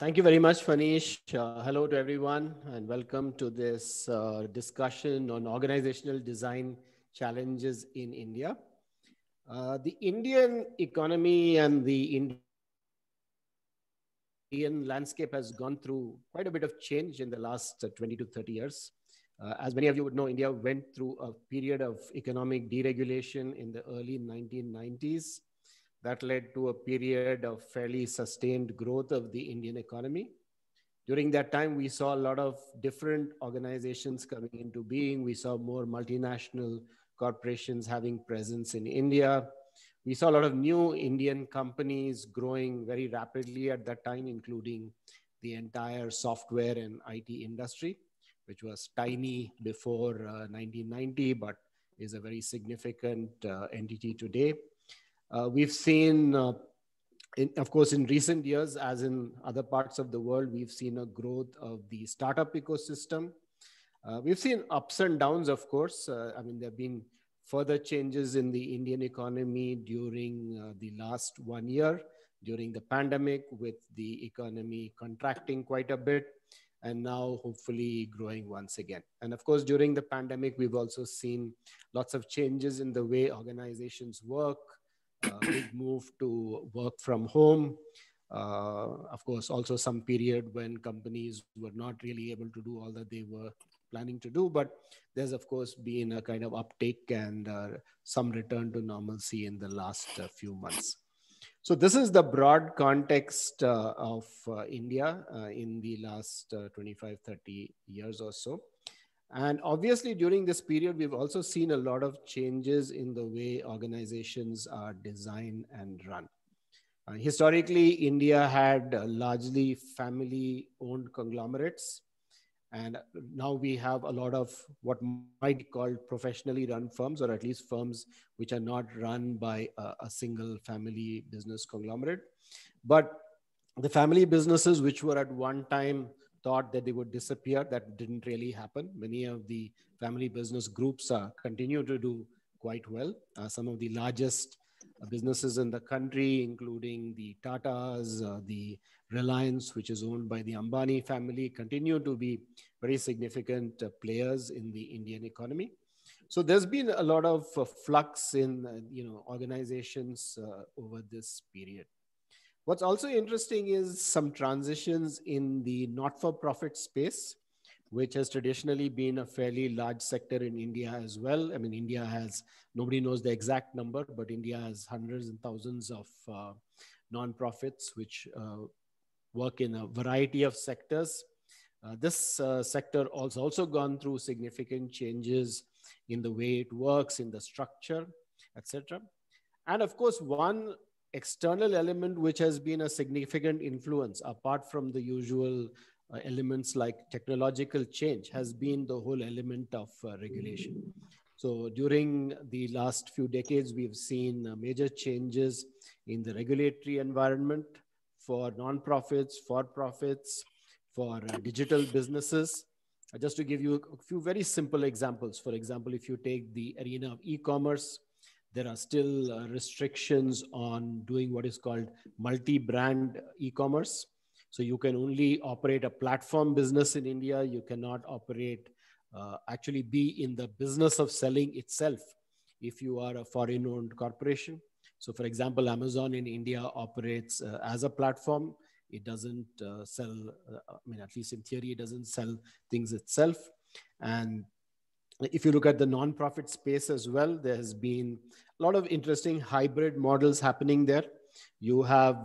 Thank you very much, Fanish. Hello to everyone and welcome to this discussion on organizational design challenges in India. The Indian economy and the Indian landscape has gone through quite a bit of change in the last 20 to 30 years. As many of you would know, India went through a period of economic deregulation in the early 1990s. That led to a period of fairly sustained growth of the Indian economy. During that time, we saw a lot of different organizations coming into being. We saw more multinational corporations having presence in India. We saw a lot of new Indian companies growing very rapidly at that time, including the entire software and IT industry, which was tiny before 1990, but is a very significant entity today. We've seen, of course, in recent years, as in other parts of the world, we've seen a growth of the startup ecosystem. We've seen ups and downs, of course. I mean, there have been further changes in the Indian economy during the last 1 year, during the pandemic, with the economy contracting quite a bit, and now hopefully growing once again. And of course, during the pandemic, we've also seen lots of changes in the way organizations work. Big move to work from home. Of course, also some period when companies were not really able to do all that they were planning to do. But there's, of course, been a kind of uptake and some return to normalcy in the last few months. So this is the broad context of India in the last 25, 30 years or so. And obviously, during this period, we've also seen a lot of changes in the way organizations are designed and run. Historically, India had largely family-owned conglomerates. And now we have a lot of what might be called professionally run firms, or at least firms which are not run by a single family business conglomerate. But the family businesses, which were at one time thought that they would disappear, that didn't really happen. Many of the family business groups continue to do quite well. Some of the largest businesses in the country, including the Tatas, the Reliance, which is owned by the Ambani family, continue to be very significant players in the Indian economy. So there's been a lot of flux in organizations over this period. What's also interesting is some transitions in the not-for-profit space, which has traditionally been a fairly large sector in India as well. I mean, India has, nobody knows the exact number, but India has hundreds and thousands of non-profits which work in a variety of sectors. This sector has also gone through significant changes in the way it works, in the structure, etc. And of course, one external element which has been a significant influence, apart from the usual elements like technological change, has been the whole element of regulation. So during the last few decades, we've seen major changes in the regulatory environment for non-profits, for-profits, for digital businesses. Just to give you a few very simple examples. For example, if you take the arena of e-commerce, there are still restrictions on doing what is called multi-brand e-commerce. So you can only operate a platform business in India. You cannot operate, actually be in the business of selling itself if you are a foreign-owned corporation. So for example, Amazon in India operates as a platform. It doesn't sell, I mean, at least in theory, it doesn't sell things itself. And if you look at the nonprofit space as well, there has been a lot of interesting hybrid models happening there. You have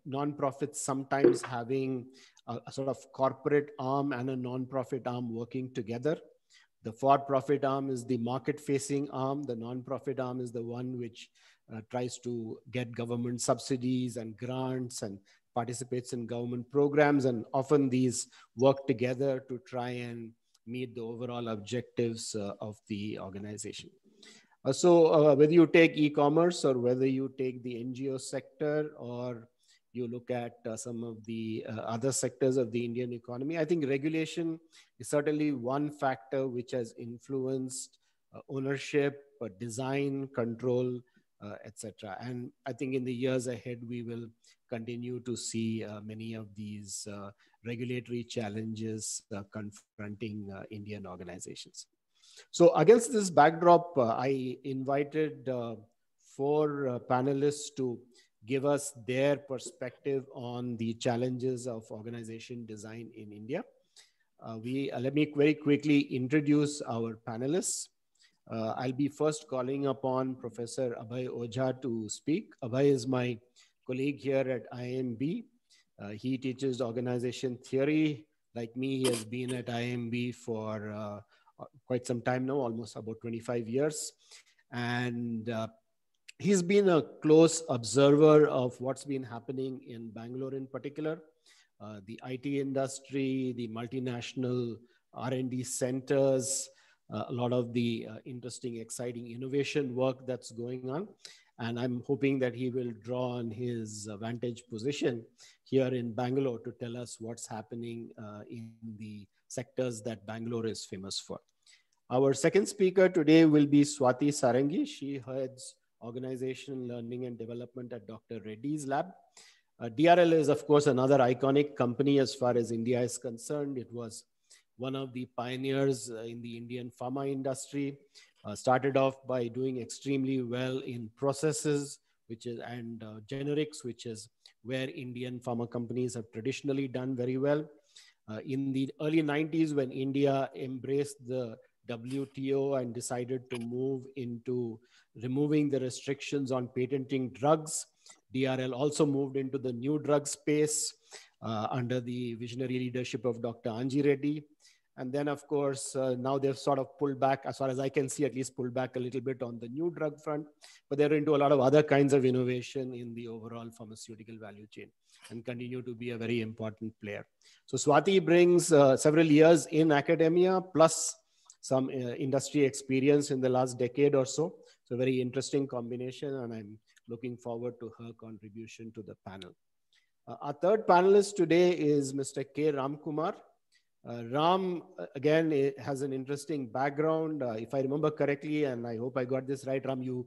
nonprofits sometimes having a sort of corporate arm and a nonprofit arm working together. The for-profit arm is the market-facing arm. The non-profit arm is the one which tries to get government subsidies and grants and participates in government programs. And often these work together to try and meet the overall objectives of the organization. So whether you take e-commerce or whether you take the NGO sector or you look at some of the other sectors of the Indian economy, I think regulation is certainly one factor which has influenced ownership, design, control, etc. And I think in the years ahead, we will continue to see many of these regulatory challenges confronting Indian organizations. So against this backdrop, I invited four panelists to give us their perspective on the challenges of organization design in India. Let me very quickly introduce our panelists. I'll be first calling upon Professor Abhoy Ojha to speak. Abhoy is my colleague here at IIMB. He teaches organization theory. Like me, he has been at IIMB for quite some time now, almost about 25 years. And he's been a close observer of what's been happening in Bangalore in particular, the IT industry, the multinational R&D centers, a lot of the interesting, exciting innovation work that's going on. And I'm hoping that he will draw on his vantage position here in Bangalore to tell us what's happening in the sectors that Bangalore is famous for. Our second speaker today will be Swatee Sarangi. She heads Organization Learning and Development at Dr. Reddy's lab. DRL is, of course, another iconic company as far as India is concerned. It was one of the pioneers in the Indian pharma industry. Started off by doing extremely well in processes, and generics, which is where Indian pharma companies have traditionally done very well. In the early 90s, when India embraced the WTO and decided to move into removing the restrictions on patenting drugs, DRL also moved into the new drug space under the visionary leadership of Dr. Anji Reddy. And then, of course, now they've sort of pulled back, as far as I can see, at least pulled back a little bit on the new drug front, but they're into a lot of other kinds of innovation in the overall pharmaceutical value chain and continue to be a very important player. So Swatee brings several years in academia, plus some industry experience in the last decade or so. So very interesting combination, and I'm looking forward to her contribution to the panel. Our third panelist today is Mr. K. RamKumar. Ram, again, has an interesting background. If I remember correctly, and I hope I got this right, Ram, you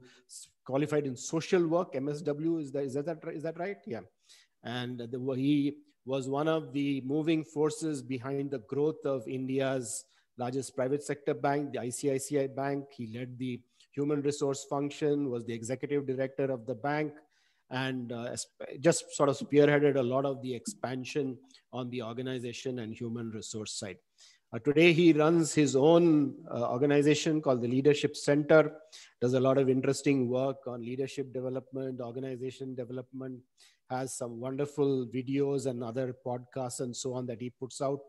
qualified in social work, MSW, is that right? Yeah. And he was one of the moving forces behind the growth of India's largest private sector bank, the ICICI Bank. He led the human resource function, was the executive director of the bank, and just sort of spearheaded a lot of the expansion on the organization and human resource side. Today, he runs his own organization called the Leadership Center, does a lot of interesting work on leadership development, organization development, has some wonderful videos and other podcasts and so on that he puts out.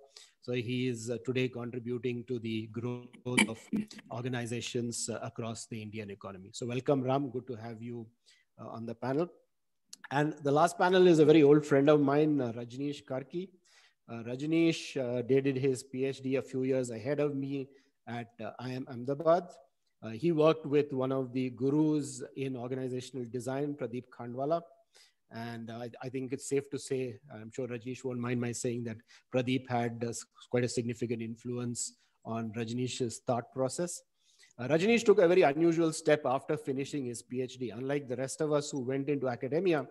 So he is today contributing to the growth of organizations across the Indian economy. So welcome, Ram. Good to have you on the panel. And the last panel is a very old friend of mine, Rajnish Karki. Rajnish did his PhD a few years ahead of me at IIM Ahmedabad. He worked with one of the gurus in organizational design, Pradeep Khandwala. And I think it's safe to say, I'm sure Rajnish won't mind my saying that Pradeep had quite a significant influence on Rajnish's thought process. Rajnish took a very unusual step after finishing his PhD. Unlike the rest of us who went into academia,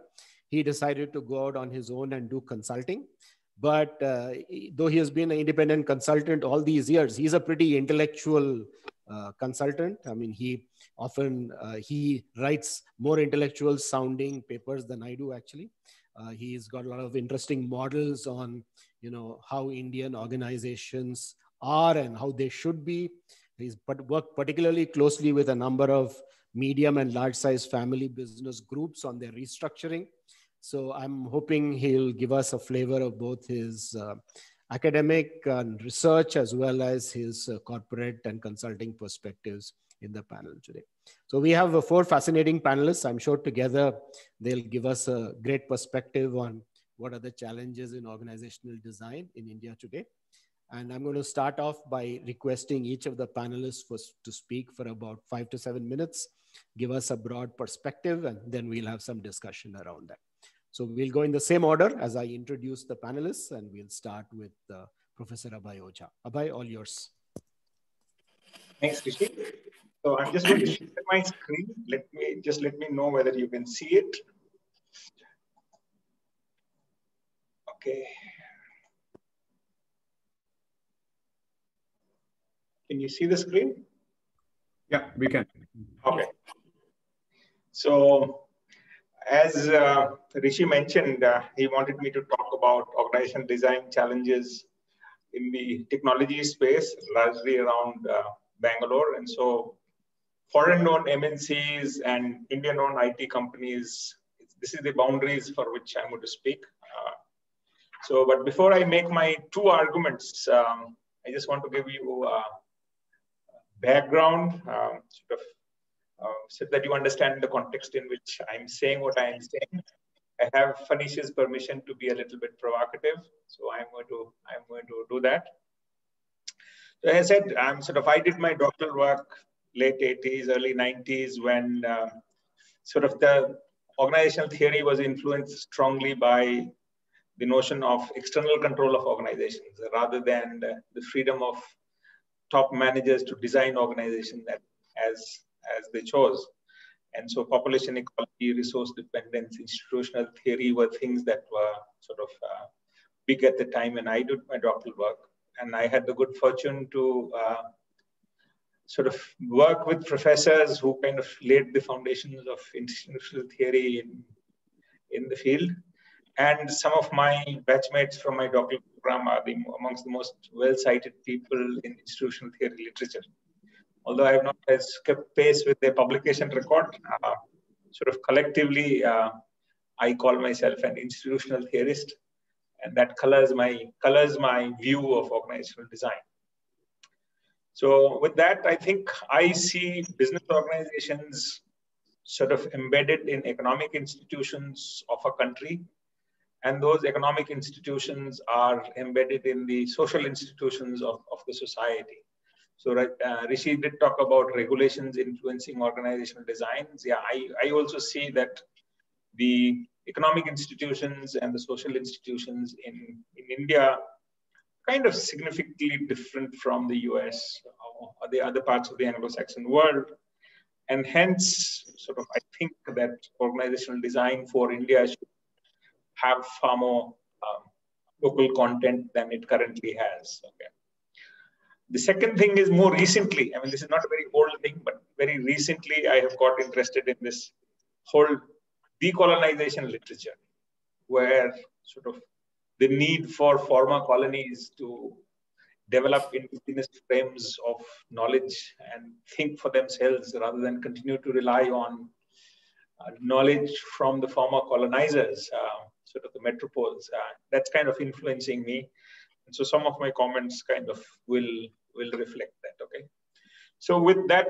he decided to go out on his own and do consulting. But though he has been an independent consultant all these years, he's a pretty intellectual consultant. I mean, he often he writes more intellectual sounding papers than I do, actually. He's got a lot of interesting models on, how Indian organizations are and how they should be. He's worked particularly closely with a number of medium and large size family business groups on their restructuring. So I'm hoping he'll give us a flavor of both his academic and research as well as his corporate and consulting perspectives in the panel today. So we have 4 fascinating panelists. I'm sure together they'll give us a great perspective on what are the challenges in organizational design in India today. And I'm going to start off by requesting each of the panelists to speak for about 5 to 7 minutes, give us a broad perspective, and then we'll have some discussion around that. So we'll go in the same order as I introduce the panelists, and we'll start with Professor Abhoy Ojha. Abhoy, all yours. Thanks, Rishi. So I'm just going to share my screen. Let me know whether you can see it. Okay. Can you see the screen? Yeah, we can. Okay. So as Rishi mentioned, he wanted me to talk about organizational design challenges in the technology space, largely around Bangalore. And so foreign-owned MNCs and Indian-owned IT companies, this is the boundaries for which I'm going to speak. But before I make my 2 arguments, I just want to give you background, so that you understand the context in which I'm saying what I'm saying. I have Fanish's permission to be a little bit provocative, so I'm going to do that. So as I said, I did my doctoral work late 80s, early 90s, when the organizational theory was influenced strongly by the notion of external control of organizations, rather than the freedom of top managers to design organizations as they chose. And so population equality, resource dependence, institutional theory were things that were big at the time when I did my doctoral work. And I had the good fortune to work with professors who kind of laid the foundations of institutional theory in the field. And some of my batchmates from my doctoral program are amongst the most well-cited people in institutional theory literature. Although I have not kept pace with their publication record, collectively, I call myself an institutional theorist, and that colors my view of organizational design. So with that, I think I see business organizations embedded in economic institutions of a country, and those economic institutions are embedded in the social institutions of the society. So Rishi did talk about regulations influencing organizational designs. Yeah, I also see that the economic institutions and the social institutions in India kind of significantly different from the US or the other parts of the Anglo-Saxon world. And hence, I think that organizational design for India should have far more local content than it currently has. Okay. The second thing is more recently, I mean, this is not a very old thing, but very recently I have got interested in this whole decolonization literature, where the need for former colonies to develop indigenous frames of knowledge and think for themselves rather than continue to rely on knowledge from the former colonizers, the metropoles. That's kind of influencing me. And so some of my comments kind of will reflect that, okay? So with that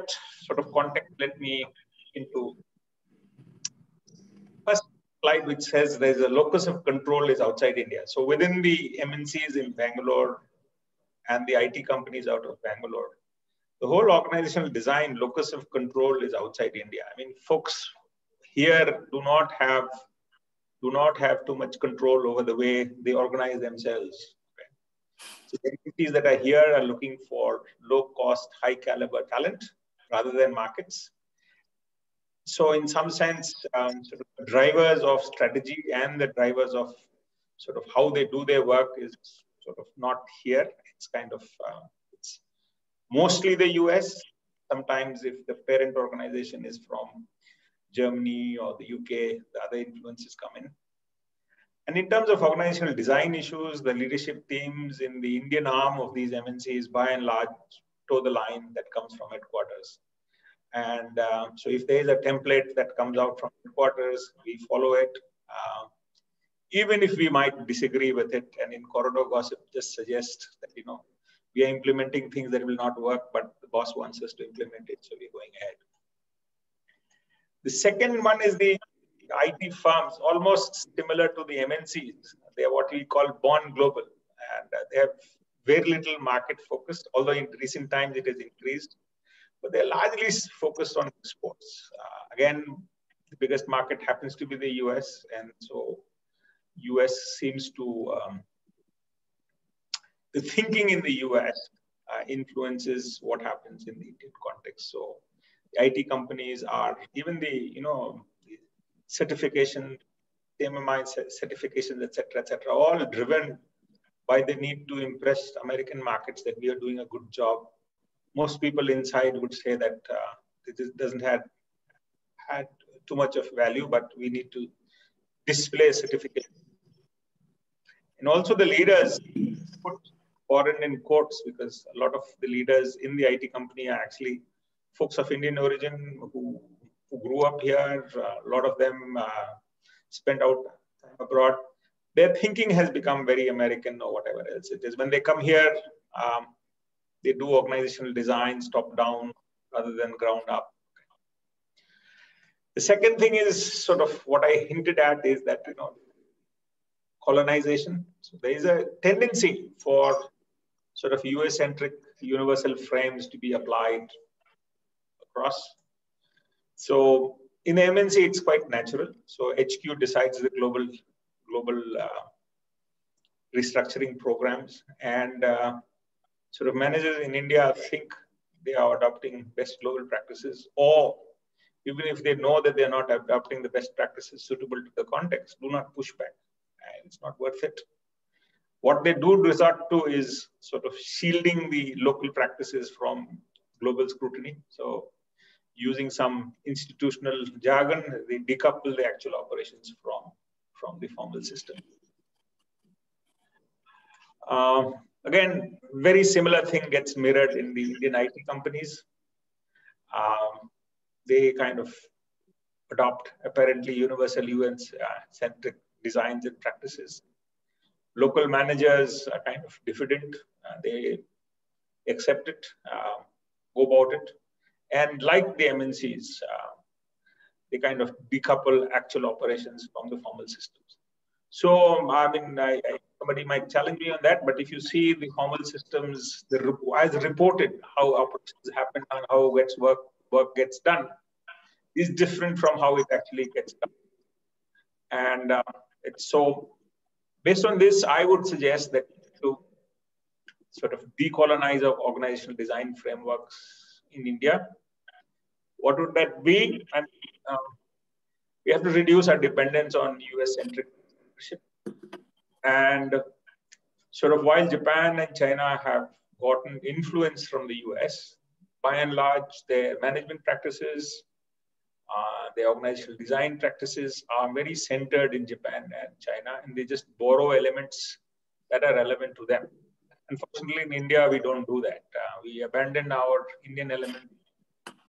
context, let me into first slide, which says there's a locus of control is outside India. So within the MNCs in Bangalore and the IT companies out of Bangalore, the whole organizational design locus of control is outside India. I mean, folks here do not have too much control over the way they organize themselves. Okay? So the entities that are here are looking for low cost, high caliber talent rather than markets. So in some sense, the drivers of strategy and the drivers of how they do their work is not here. It's kind of, it's mostly the US, sometimes if the parent organization is from Germany or the UK, the other influences come in. And in terms of organizational design issues, the leadership teams in the Indian arm of these MNCs, by and large, toe the line that comes from headquarters. And so if there is a template that comes out from headquarters, we follow it. Even if we might disagree with it, and in corridor gossip just suggest that, we are implementing things that will not work, but the boss wants us to implement it, so we're going ahead. The second one is the IT firms, almost similar to the MNCs. They are what we call born global, and they have very little market focus, although in recent times it has increased. But they're largely focused on exports. Again, the biggest market happens to be the US, and so US seems to, the thinking in the US influences what happens in the Indian context. So the IT companies are, even the, the certification, MMI certifications, etc., all driven by the need to impress American markets that we are doing a good job. Most people inside would say that this doesn't have had too much of value, but we need to display certification. And also the leaders put foreign in quotes, because a lot of the leaders in the IT company are actually folks of Indian origin who grew up here. A lot of them spent out time abroad. Their thinking has become very American or whatever else it is. When they come here, they do organizational designs top down rather than ground up. The second thing is sort of what I hinted at is that, colonization. So there is a tendency for sort of US-centric universal frames to be applied across. So in the MNC, it's quite natural. So HQ decides the global restructuring programs, and sort of managers in India think they are adopting best global practices, or even if they know that they're not adopting the best practices suitable to the context, do not push back. It's not worth it. What they do resort to is sort of shielding the local practices from global scrutiny. So using some institutional jargon, they decouple the actual operations from the formal system. Again, very similar thing gets mirrored in the Indian IT companies. They kind of adopt apparently universal UN-centric designs and practices. Local managers are kind of diffident. They accept it, go about it. And like the MNCs, they kind of decouple actual operations from the formal systems. So, I mean, somebody might challenge me on that, but if you see the formal systems, as reported, how operations happen and how work gets done, is different from how it actually gets done. And it's so, based on this, I would suggest that to sort of decolonize our organizational design frameworks in India, what would that be? And we have to reduce our dependence on US-centric leadership. And sort of while Japan and China have gotten influence from the US, by and large, their management practices, their organizational design practices are very centered in Japan and China, and they just borrow elements that are relevant to them. Unfortunately, in India, we don't do that. We abandon our Indian element